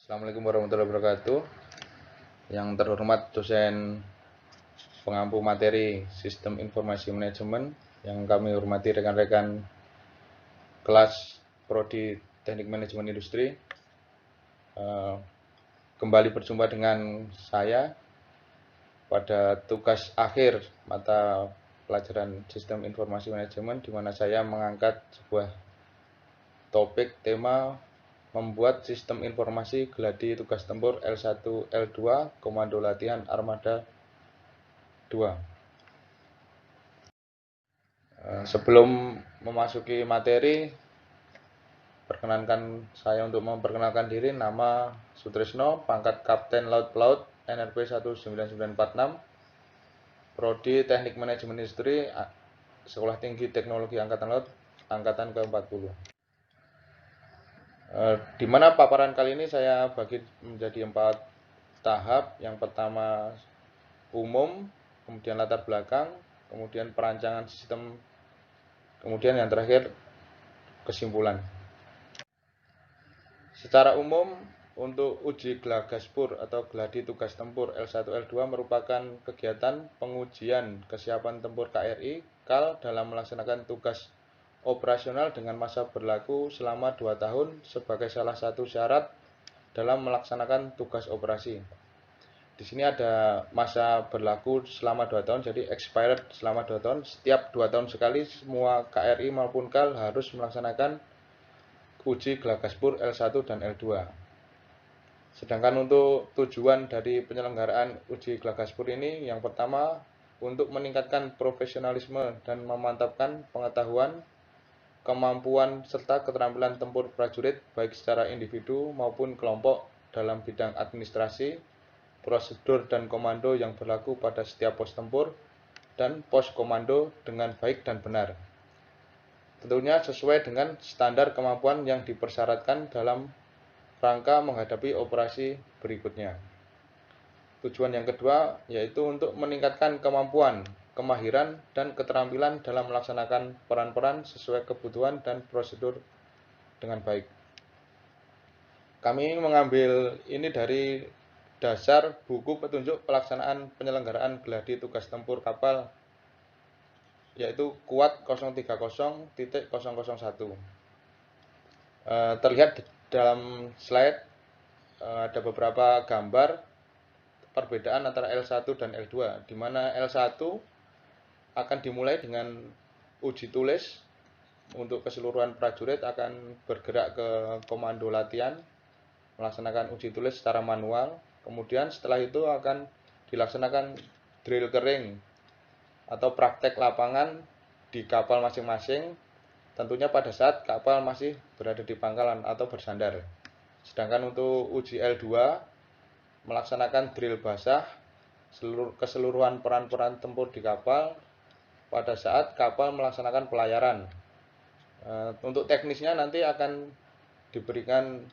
Assalamualaikum warahmatullahi wabarakatuh. Yang terhormat dosen pengampu materi Sistem Informasi Manajemen, yang kami hormati rekan-rekan kelas Prodi Teknik Manajemen Industri. Kembali berjumpa dengan saya pada tugas akhir mata pelajaran Sistem Informasi Manajemen, di mana saya mengangkat sebuah topik tema membuat sistem informasi geladi tugas tempur L1 L2 Komando Latihan Armada 2. Sebelum memasuki materi, perkenankan saya untuk memperkenalkan diri. Nama Sutrisno, pangkat Kapten Laut Pelaut, NRP 19946, Prodi Teknik Manajemen Industri, Sekolah Tinggi Teknologi Angkatan Laut, Angkatan ke-40. Di mana paparan kali ini saya bagi menjadi 4 tahap. Yang pertama umum, kemudian latar belakang, kemudian perancangan sistem, kemudian yang terakhir kesimpulan. Secara umum, untuk uji Glagaspur atau Gladi Tugas Tempur L1 L2 merupakan kegiatan pengujian kesiapan tempur KRI KAL dalam melaksanakan tugas operasional dengan masa berlaku selama 2 tahun sebagai salah satu syarat dalam melaksanakan tugas operasi. Di sini ada masa berlaku selama 2 tahun, jadi expired selama 2 tahun. Setiap 2 tahun sekali semua KRI maupun KAL harus melaksanakan uji Glagaspur L1 dan L2. Sedangkan untuk tujuan dari penyelenggaraan uji Glagaspur ini, yang pertama untuk meningkatkan profesionalisme dan memantapkan pengetahuan, kemampuan serta keterampilan tempur prajurit baik secara individu maupun kelompok dalam bidang administrasi, prosedur dan komando yang berlaku pada setiap pos tempur dan pos komando dengan baik dan benar. Tentunya sesuai dengan standar kemampuan yang dipersyaratkan dalam rangka menghadapi operasi berikutnya. Tujuan yang kedua yaitu untuk meningkatkan kemampuan, kemahiran, dan keterampilan dalam melaksanakan peran-peran sesuai kebutuhan dan prosedur dengan baik. Kami mengambil ini dari dasar buku petunjuk pelaksanaan penyelenggaraan geladi tugas tempur kapal, yaitu Kuat 030.001. Terlihat dalam slide ada beberapa gambar perbedaan antara L1 dan L2, di mana L1 akan dimulai dengan uji tulis. Untuk keseluruhan prajurit akan bergerak ke komando latihan, melaksanakan uji tulis secara manual. Kemudian setelah itu akan dilaksanakan drill kering atau praktek lapangan di kapal masing-masing, tentunya pada saat kapal masih berada di pangkalan atau bersandar. Sedangkan untuk uji L2 melaksanakan drill basah keseluruhan peran-peran tempur di kapal pada saat kapal melaksanakan pelayaran. Untuk teknisnya nanti akan diberikan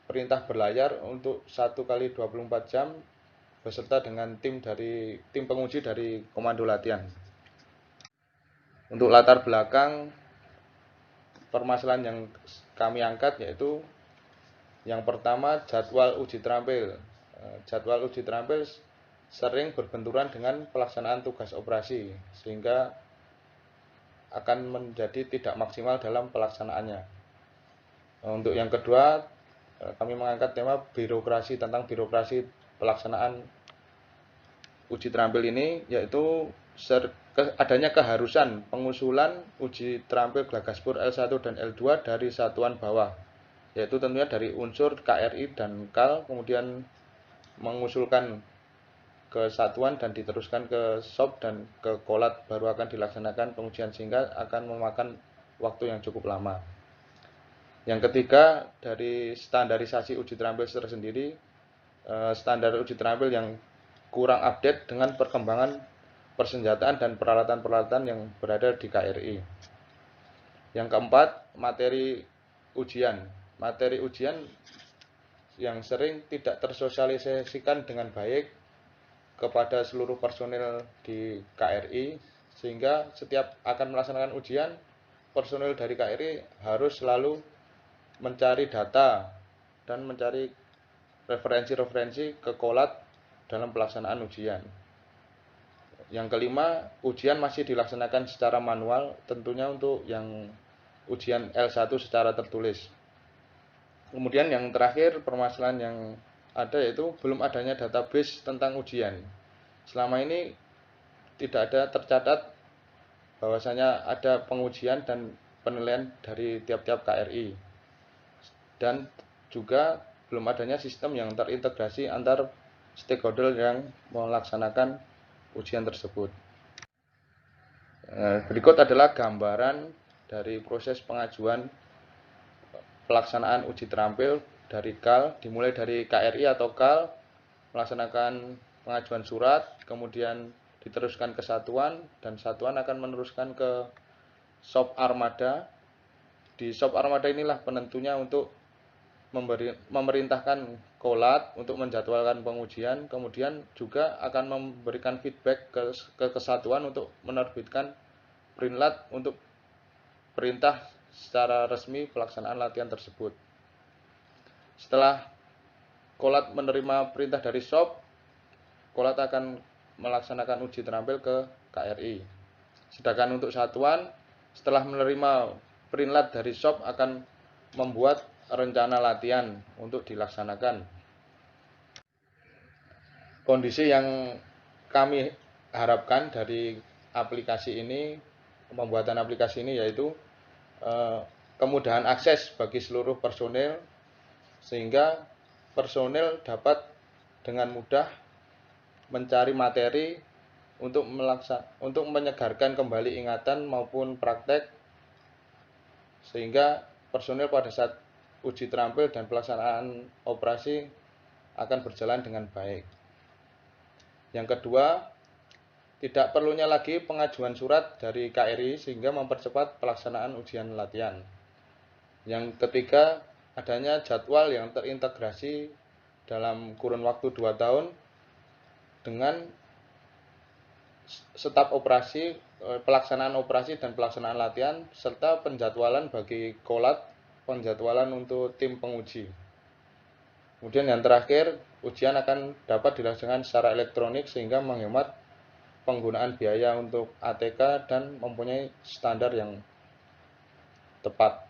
perintah berlayar untuk 1 kali 24 jam beserta dengan tim penguji dari komando latihan. Untuk latar belakang permasalahan yang kami angkat yaitu yang pertama jadwal uji terampil. Jadwal uji terampil sering berbenturan dengan pelaksanaan tugas operasi sehingga akan menjadi tidak maksimal dalam pelaksanaannya. Untuk yang kedua, kami mengangkat tema birokrasi, tentang birokrasi pelaksanaan uji terampil ini, yaitu adanya keharusan pengusulan uji terampil Glagaspur L1 dan L2 dari satuan bawah, yaitu tentunya dari unsur KRI dan KAL, kemudian mengusulkan ke satuan dan diteruskan ke SOP dan ke Kolat, baru akan dilaksanakan pengujian sehingga akan memakan waktu yang cukup lama. Yang ketiga, dari standarisasi uji terampil tersendiri, standar uji terampil yang kurang update dengan perkembangan persenjataan dan peralatan-peralatan yang berada di KRI. Yang keempat, materi ujian. Materi ujian yang sering tidak tersosialisasikan dengan baik kepada seluruh personil di KRI, sehingga setiap akan melaksanakan ujian, personil dari KRI harus selalu mencari data dan mencari referensi-referensi ke Colab dalam pelaksanaan ujian. Yang kelima, ujian masih dilaksanakan secara manual, tentunya untuk yang ujian L1 secara tertulis. Kemudian yang terakhir, permasalahan yang ada yaitu belum adanya database tentang ujian. Selama ini tidak ada tercatat bahwasanya ada pengujian dan penilaian dari tiap-tiap KRI. Dan juga belum adanya sistem yang terintegrasi antar stakeholder yang melaksanakan ujian tersebut. Berikut adalah gambaran dari proses pengajuan pelaksanaan uji terampil dari KAL, dimulai dari KRI atau KAL, melaksanakan pengajuan surat, kemudian diteruskan ke satuan, dan satuan akan meneruskan ke SOP Armada. Di SOP Armada inilah penentunya untuk memerintahkan Colab untuk menjadwalkan pengujian, kemudian juga akan memberikan feedback ke kesatuan untuk menerbitkan prinlat untuk perintah secara resmi pelaksanaan latihan tersebut. Setelah Colab menerima perintah dari SOP, Colab akan melaksanakan uji terampil ke KRI. Sedangkan untuk satuan, setelah menerima prinlat dari SOP akan membuat rencana latihan untuk dilaksanakan. Kondisi yang kami harapkan dari aplikasi ini, pembuatan aplikasi ini yaitu kemudahan akses bagi seluruh personil, sehingga personil dapat dengan mudah mencari materi untuk menyegarkan kembali ingatan maupun praktek, sehingga personil pada saat uji terampil dan pelaksanaan operasi akan berjalan dengan baik. Yang kedua, tidak perlunya lagi pengajuan surat dari KRI sehingga mempercepat pelaksanaan ujian latihan. Yang ketiga, adanya jadwal yang terintegrasi dalam kurun waktu 2 tahun dengan staf operasi, pelaksanaan operasi dan pelaksanaan latihan, serta penjadwalan bagi Colab, penjadwalan untuk tim penguji. Kemudian yang terakhir, ujian akan dapat dilaksanakan secara elektronik sehingga menghemat penggunaan biaya untuk ATK dan mempunyai standar yang tepat.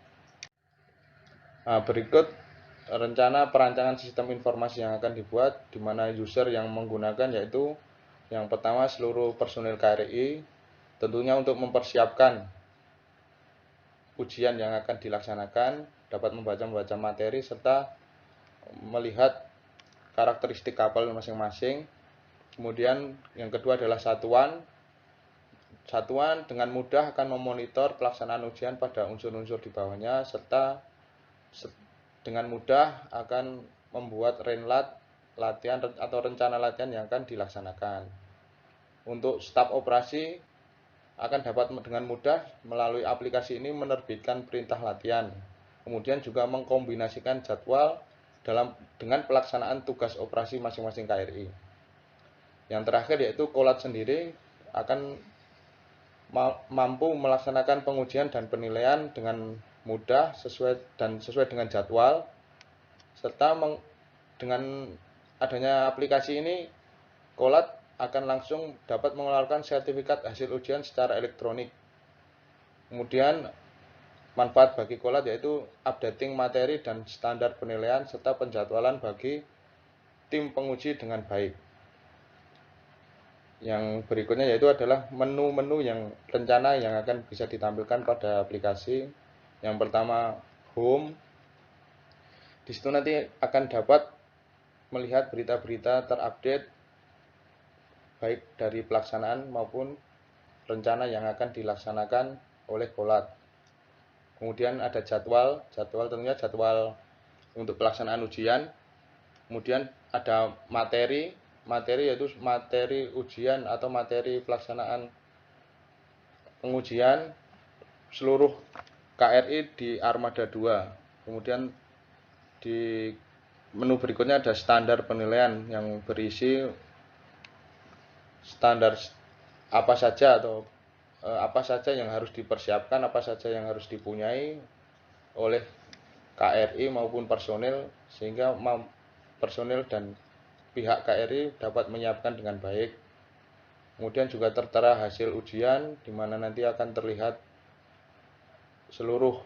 Nah, berikut rencana perancangan sistem informasi yang akan dibuat, di mana user yang menggunakan yaitu yang pertama seluruh personil KRI, tentunya untuk mempersiapkan ujian yang akan dilaksanakan, dapat membaca materi serta melihat karakteristik kapal masing-masing. Kemudian yang kedua adalah satuan. Satuan dengan mudah akan memonitor pelaksanaan ujian pada unsur-unsur di bawahnya, serta dengan mudah akan membuat renlat latihan atau rencana latihan yang akan dilaksanakan. Untuk staf operasi akan dapat dengan mudah melalui aplikasi ini menerbitkan perintah latihan, kemudian juga mengkombinasikan jadwal dengan pelaksanaan tugas operasi masing-masing KRI. Yang terakhir yaitu Colab sendiri akan mampu melaksanakan pengujian dan penilaian dengan mudah sesuai dengan jadwal, serta dengan adanya aplikasi ini Colab akan langsung dapat mengeluarkan sertifikat hasil ujian secara elektronik. Kemudian manfaat bagi Colab yaitu updating materi dan standar penilaian serta penjadwalan bagi tim penguji dengan baik. Yang berikutnya yaitu adalah menu-menu yang rencana yang akan bisa ditampilkan pada aplikasi. Yang pertama, home. Di situ nanti akan dapat melihat berita-berita terupdate baik dari pelaksanaan maupun rencana yang akan dilaksanakan oleh Colab. Kemudian ada jadwal tentunya jadwal untuk pelaksanaan ujian. Kemudian ada materi yaitu materi ujian atau materi pelaksanaan pengujian seluruh KRI di Armada 2. Kemudian di menu berikutnya ada standar penilaian yang berisi standar apa saja apa saja yang harus dipersiapkan, apa saja yang harus dipunyai oleh KRI maupun personil, sehingga personil dan pihak KRI dapat menyiapkan dengan baik. Kemudian juga tertera hasil ujian, di mana nanti akan terlihat seluruh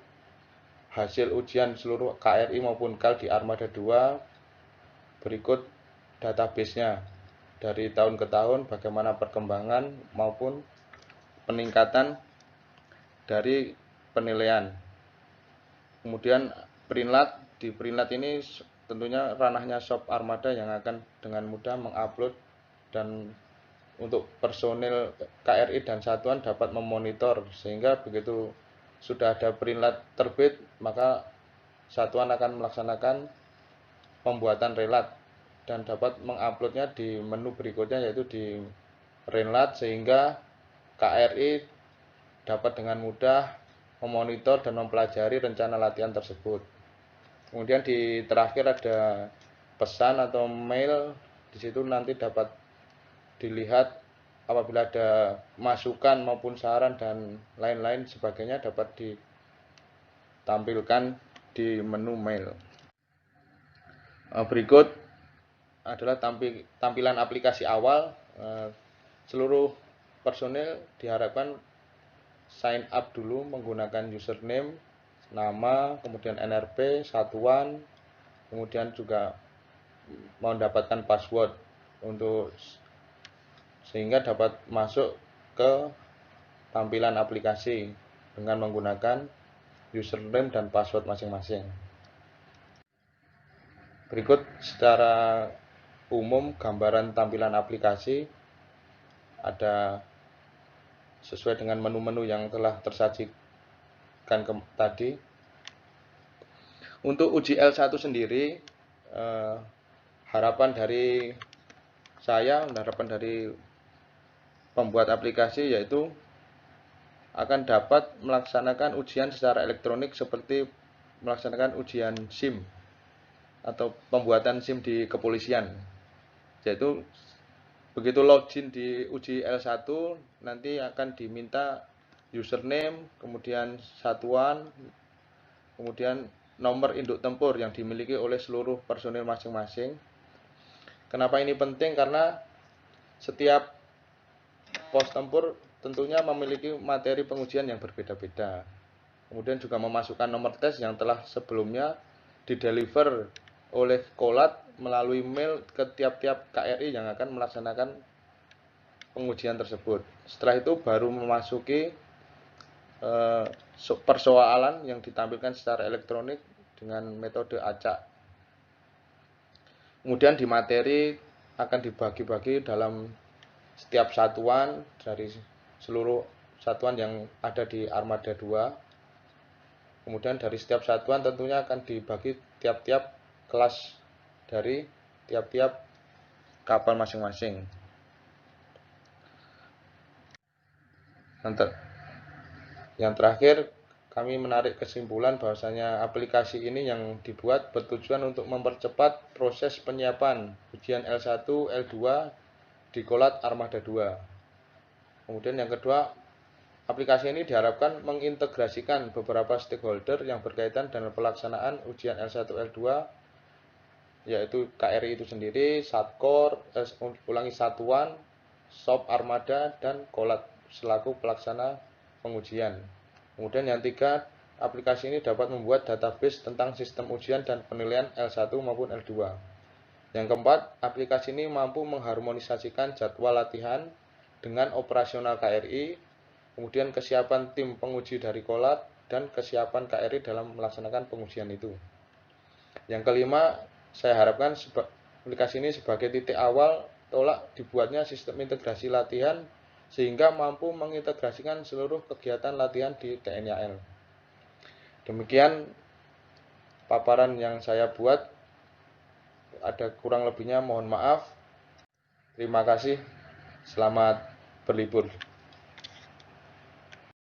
hasil ujian seluruh KRI maupun KAL di Armada 2. Berikut database-nya dari tahun ke tahun, bagaimana perkembangan maupun peningkatan dari penilaian. Kemudian Prinlat, di Prinlat ini tentunya ranahnya Shop Armada yang akan dengan mudah mengupload, dan untuk personil KRI dan satuan dapat memonitor, sehingga begitu sudah ada Prinlat terbit, maka satuan akan melaksanakan pembuatan relat dan dapat menguploadnya di menu berikutnya, yaitu di Renlat, sehingga KRI dapat dengan mudah memonitor dan mempelajari rencana latihan tersebut. Kemudian di terakhir ada pesan atau mail, di situ nanti dapat dilihat apabila ada masukan maupun saran dan lain-lain sebagainya dapat ditampilkan di menu mail. Berikut adalah tampilan aplikasi awal. Seluruh personil diharapkan sign up dulu menggunakan username, nama, kemudian NRP, satuan, kemudian juga mendapatkan password untuk sehingga dapat masuk ke tampilan aplikasi dengan menggunakan username dan password masing-masing. Berikut secara umum gambaran tampilan aplikasi, ada sesuai dengan menu-menu yang telah tersajikan tadi. Untuk uji L1 sendiri, harapan dari pembuat aplikasi yaitu akan dapat melaksanakan ujian secara elektronik seperti melaksanakan ujian SIM atau pembuatan SIM di kepolisian, yaitu begitu login di uji L1 nanti akan diminta username, kemudian satuan, kemudian nomor induk tempur yang dimiliki oleh seluruh personil masing-masing. Kenapa ini penting? Karena setiap pos tempur tentunya memiliki materi pengujian yang berbeda-beda. Kemudian juga memasukkan nomor tes yang telah sebelumnya dideliver oleh Kolat melalui mail ke tiap-tiap KRI yang akan melaksanakan pengujian tersebut. Setelah itu baru memasuki persoalan yang ditampilkan secara elektronik dengan metode acak. Kemudian di materi akan dibagi-bagi dalam setiap satuan dari seluruh satuan yang ada di Armada 2. Kemudian dari setiap satuan tentunya akan dibagi tiap-tiap kelas dari tiap-tiap kapal masing-masing. Yang terakhir, kami menarik kesimpulan bahwasanya aplikasi ini yang dibuat bertujuan untuk mempercepat proses penyiapan ujian L1, L2 di Kolat Armada 2. Kemudian yang kedua, aplikasi ini diharapkan mengintegrasikan beberapa stakeholder yang berkaitan dengan pelaksanaan ujian L1, L2, yaitu KRI itu sendiri, Satkor, satuan, Shop Armada, dan Kolat selaku pelaksana pengujian. Kemudian yang tiga, aplikasi ini dapat membuat database tentang sistem ujian dan penilaian L1 maupun L2. Yang keempat, aplikasi ini mampu mengharmonisasikan jadwal latihan dengan operasional KRI, kemudian kesiapan tim penguji dari Kolat, dan kesiapan KRI dalam melaksanakan pengujian itu. Yang kelima, saya harapkan aplikasi ini sebagai titik awal tolak dibuatnya sistem integrasi latihan sehingga mampu mengintegrasikan seluruh kegiatan latihan di TNI AL. Demikian paparan yang saya buat. Ada kurang lebihnya mohon maaf. Terima kasih. Selamat berlibur.